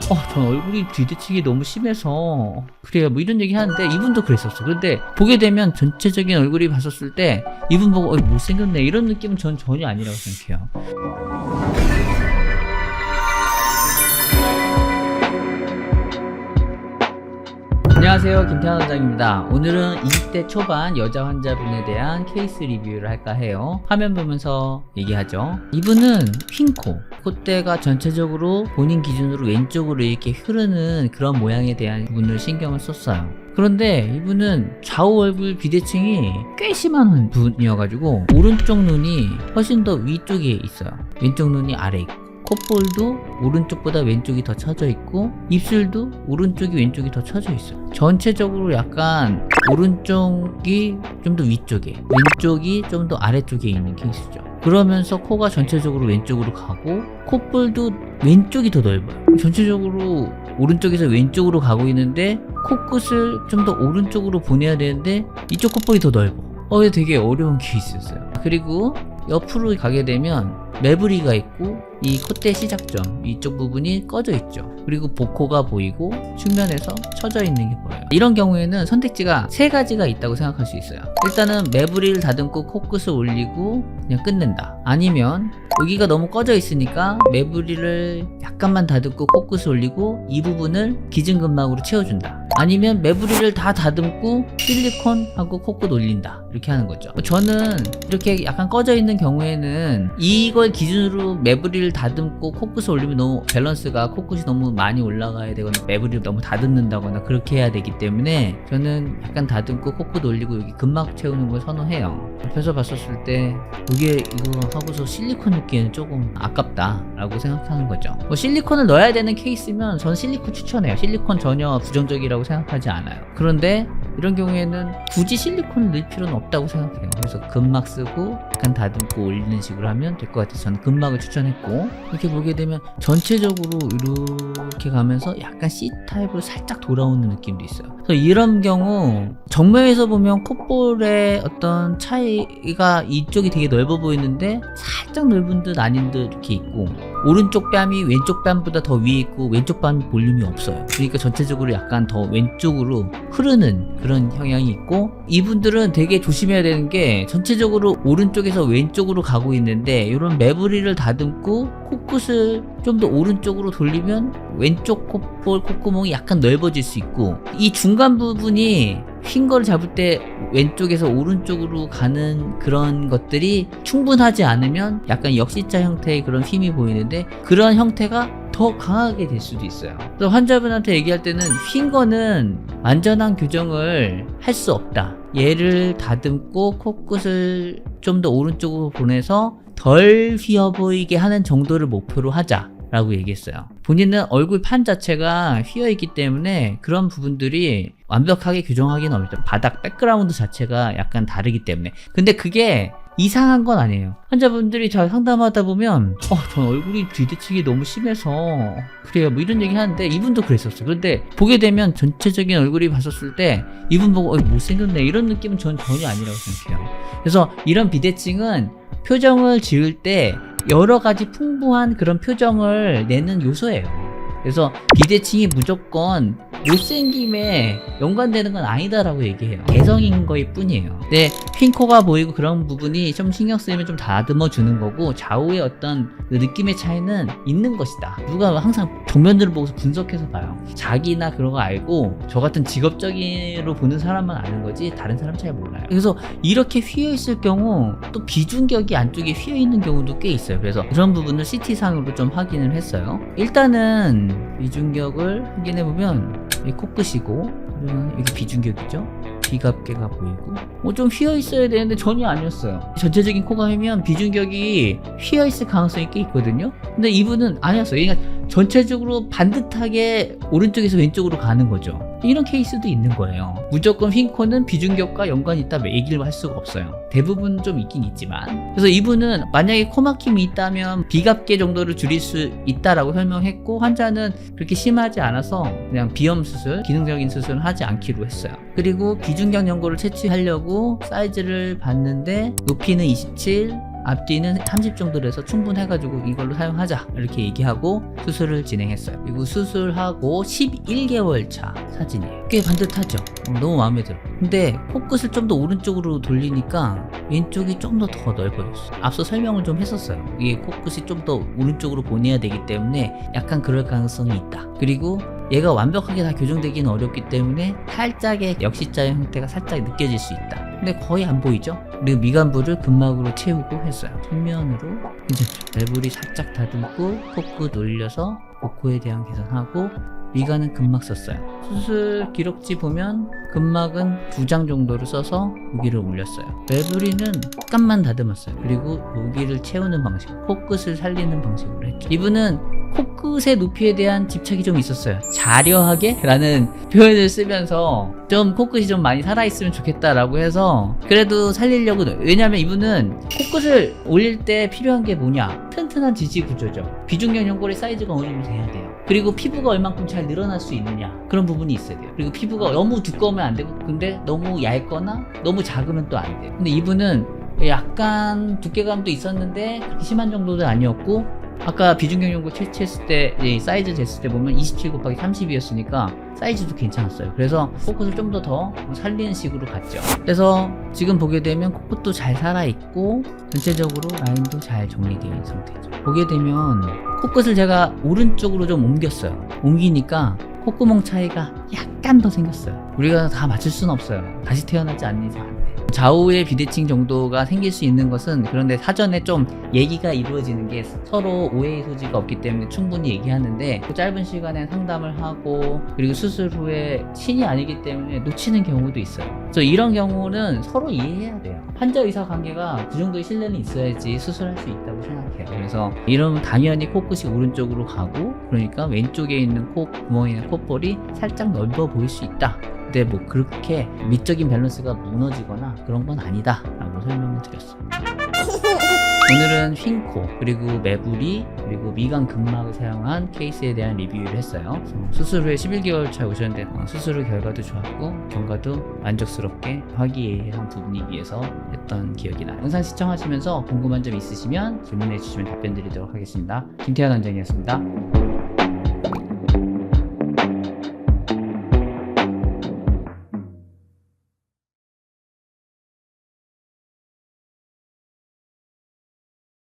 전 얼굴이 비대칭이 너무 심해서 그래요 뭐 이런 얘기 하는데 이분도 그랬었어요. 그런데 보게 되면 전체적인 얼굴이 봤었을 때 이분 보고 못생겼네 이런 느낌은 전 전혀 아니라고 생각해요. 안녕하세요, 김태환 원장입니다. 오늘은 20대 초반 여자 환자분에 대한 케이스 리뷰를 할까 해요. 화면 보면서 얘기하죠. 이분은 휜코, 콧대가 전체적으로 본인 기준으로 왼쪽으로 이렇게 흐르는 그런 모양에 대한 부분을 신경을 썼어요. 그런데 이분은 좌우 얼굴 비대칭이 꽤 심한 분이어가지고 오른쪽 눈이 훨씬 더 위쪽에 있어요. 왼쪽 눈이 아래 있고, 콧볼도 오른쪽보다 왼쪽이 더 처져 있고, 입술도 오른쪽이 왼쪽이 더 처져 있어요. 전체적으로 약간 오른쪽이 좀 더 위쪽에, 왼쪽이 좀 더 아래쪽에 있는 케이스죠. 그러면서 코가 전체적으로 왼쪽으로 가고, 콧볼도 왼쪽이 더 넓어요. 전체적으로 오른쪽에서 왼쪽으로 가고 있는데 코끝을 좀 더 오른쪽으로 보내야 되는데 이쪽 콧볼이 더 넓어. 이게 되게 어려운 케이스였어요. 그리고 옆으로 가게 되면 매부리가 있고 이 콧대 시작점 이쪽 부분이 꺼져 있죠. 그리고 복코가 보이고 측면에서 처져 있는 게 보여요. 이런 경우에는 선택지가 세 가지가 있다고 생각할 수 있어요. 일단은 매부리를 다듬고 코끝을 올리고 그냥 끝낸다. 아니면 여기가 너무 꺼져 있으니까 매부리를 약간만 다듬고 코끝을 올리고 이 부분을 기증근막으로 채워준다. 아니면 매부리를 다 다듬고 실리콘하고 코끝 올린다. 이렇게 하는 거죠. 저는 이렇게 약간 꺼져 있는 경우에는 이걸 기준으로 매부리를 다듬고 코끝을 올리면 너무 밸런스가 코끝이 너무 많이 올라가야 되거나 매부리를 너무 다듬는다거나 그렇게 해야 되기 때문에 저는 약간 다듬고 코끝 올리고 여기 근막 채우는 걸 선호해요. 옆에서 봤었을 때 이게 이거 하고서 실리콘 넣기에는 조금 아깝다 라고 생각하는 거죠. 뭐 실리콘을 넣어야 되는 케이스면 저는 실리콘 추천해요. 실리콘 전혀 부정적이라고 생각하지 않아요. 그런데 이런 경우에는 굳이 실리콘을 넣을 필요는 없다고 생각해요. 그래서 근막 쓰고 약간 다듬고 올리는 식으로 하면 될 것 같아서 저는 근막을 추천했고, 이렇게 보게 되면 전체적으로 이렇게 가면서 약간 C타입으로 살짝 돌아오는 느낌도 있어요. 그래서 이런 경우 정면에서 보면 콧볼의 어떤 차이가 이쪽이 되게 넓어 보이는데 살짝 넓은 듯 아닌 듯 이렇게 있고, 오른쪽 뺨이 왼쪽 뺨보다 더 위에 있고 왼쪽 뺨이 볼륨이 없어요. 그러니까 전체적으로 약간 더 왼쪽으로 흐르는 그런 경향이 있고, 이분들은 되게 조심해야 되는 게 전체적으로 오른쪽에서 왼쪽으로 가고 있는데 이런 매부리를 다듬고 코끝을 좀 더 오른쪽으로 돌리면 왼쪽 콧볼 콧구멍이 약간 넓어질 수 있고, 이 중간 부분이 휜 거를 잡을 때 왼쪽에서 오른쪽으로 가는 그런 것들이 충분하지 않으면 약간 역시자 형태의 그런 휜이 보이는데 그런 형태가 더 강하게 될 수도 있어요. 그래서 환자분한테 얘기할 때는 휜 거는 완전한 교정을 할 수 없다. 얘를 다듬고 코끝을 좀 더 오른쪽으로 보내서 덜 휘어 보이게 하는 정도를 목표로 하자 라고 얘기했어요. 본인은 얼굴 판 자체가 휘어있기 때문에 그런 부분들이 완벽하게 교정하기는 어렵죠. 바닥 백그라운드 자체가 약간 다르기 때문에. 근데 그게 이상한 건 아니에요. 환자분들이 잘 상담하다 보면 전 얼굴이 비대칭이 너무 심해서 그래요 뭐 이런 얘기 하는데 이분도 그랬었어요. 그런데 보게 되면 전체적인 얼굴이 봤었을 때 이분 보고 못생겼네 이런 느낌은 전 전혀 아니라고 생각해요. 그래서 이런 비대칭은 표정을 지을 때 여러 가지 풍부한 그런 표정을 내는 요소예요. 그래서 비대칭이 무조건 못생김에 연관되는 건 아니다라고 얘기해요. 개성인 거일 뿐이에요. 근데 휜코가 보이고 그런 부분이 좀 신경 쓰이면 좀 다듬어 주는 거고, 좌우의 어떤 그 느낌의 차이는 있는 것이다. 누가 항상 정면들을 보고서 분석해서 봐요. 자기나 그런 거 알고 저 같은 직업적으로 보는 사람만 아는 거지 다른 사람 잘 몰라요. 그래서 이렇게 휘어 있을 경우 또 비중격이 안쪽에 휘어 있는 경우도 꽤 있어요. 그래서 그런 부분을 CT상으로 좀 확인을 했어요. 일단은 비중격을 확인해 보면 이 코끝이고, 여기 비중격이죠. 비갑개가 보이고 좀 휘어 있어야 되는데 전혀 아니었어요. 전체적인 코가 휘면 비중격이 휘어 있을 가능성이 꽤 있거든요. 근데 이분은 아니었어요. 그러니까 전체적으로 반듯하게 오른쪽에서 왼쪽으로 가는 거죠. 이런 케이스도 있는 거예요. 무조건 휜 코는 비중격과 연관이 있다 얘기를 할 수가 없어요. 대부분 좀 있긴 있지만. 그래서 이분은 만약에 코막힘이 있다면 비갑개 정도를 줄일 수 있다라고 설명했고, 환자는 그렇게 심하지 않아서 그냥 비염 수술, 기능적인 수술은 하지 않기로 했어요. 그리고 비중격 연고를 채취하려고 사이즈를 봤는데 높이는 27, 앞뒤는 30 정도로 해서 충분해가지고 이걸로 사용하자 이렇게 얘기하고 수술을 진행했어요. 그리고 수술하고 11개월 차 사진이에요. 꽤 반듯하죠? 너무 마음에 들어. 근데 코끝을 좀 더 오른쪽으로 돌리니까 왼쪽이 좀 더 넓어졌어요. 앞서 설명을 좀 했었어요. 이게 코끝이 좀 더 오른쪽으로 보내야 되기 때문에 약간 그럴 가능성이 있다. 그리고 얘가 완벽하게 다 교정되기는 어렵기 때문에 살짝의 역시자형 형태가 살짝 느껴질 수 있다. 근데 거의 안 보이죠? 그리고 미간부를 근막으로 채우고 했어요. 측면으로 괜찮죠? 매부리 살짝 다듬고 코끝 올려서 복코에 대한 개선하고 미간은 근막 썼어요. 수술 기록지 보면 근막은 2장 정도를 써서 여기를 올렸어요. 매부리는 약간만 다듬었어요. 그리고 여기를 채우는 방식, 코끝을 살리는 방식으로 했죠. 이분은 코끝의 높이에 대한 집착이 좀 있었어요. 자려하게? 라는 표현을 쓰면서 좀 코끝이 좀 많이 살아있으면 좋겠다라고 해서 그래도 살리려고, 왜냐면 이분은 코끝을 올릴 때 필요한 게 뭐냐? 튼튼한 지지 구조죠. 비중격 연골의 사이즈가 어느 정도 돼야 돼요. 그리고 피부가 얼만큼 잘 늘어날 수 있느냐, 그런 부분이 있어야 돼요. 그리고 피부가 너무 두꺼우면 안 되고, 근데 너무 얇거나 너무 작으면 또 안 돼요. 근데 이분은 약간 두께감도 있었는데 그렇게 심한 정도도 아니었고, 아까 비중격 연골 채취했을 때 사이즈 쟀을 때 보면 27 곱하기 30이었으니까 사이즈도 괜찮았어요. 그래서 코끝을 좀 더 살리는 식으로 갔죠. 그래서 지금 보게 되면 코끝도 잘 살아있고 전체적으로 라인도 잘 정리되어 있는 상태죠. 보게 되면 코끝을 제가 오른쪽으로 좀 옮겼어요. 옮기니까 콧구멍 차이가 약간 더 생겼어요. 우리가 다 맞출 수는 없어요. 다시 태어나지 않는 이상 안 돼. 좌우의 비대칭 정도가 생길 수 있는 것은, 그런데 사전에 좀 얘기가 이루어지는 게 서로 오해의 소지가 없기 때문에 충분히 얘기하는데, 그 짧은 시간에 상담을 하고 그리고 수술 후에 신이 아니기 때문에 놓치는 경우도 있어요. 그래서 이런 경우는 서로 이해해야 돼요. 환자 의사 관계가 그 정도의 신뢰는 있어야지 수술할 수 있다고 생각해요. 그래서 이러면 당연히 코끝이 오른쪽으로 가고, 그러니까 왼쪽에 있는 코 구멍에 있는 콧볼이 살짝 넓어 보일 수 있다. 근데 뭐 그렇게 미적인 밸런스가 무너지거나 그런 건 아니다 라고 설명을 드렸어요. 오늘은 휜코, 그리고 매부리, 그리고 미간 근막을 사용한 케이스에 대한 리뷰를 했어요. 수술 후에 11개월 차에 오셨는데 수술 후 결과도 좋았고 경과도 만족스럽게 화기애애한 두 분이기 위해서 했던 기억이 나요. 영상 시청하시면서 궁금한 점 있으시면 질문해 주시면 답변 드리도록 하겠습니다. 김태환 원장이었습니다.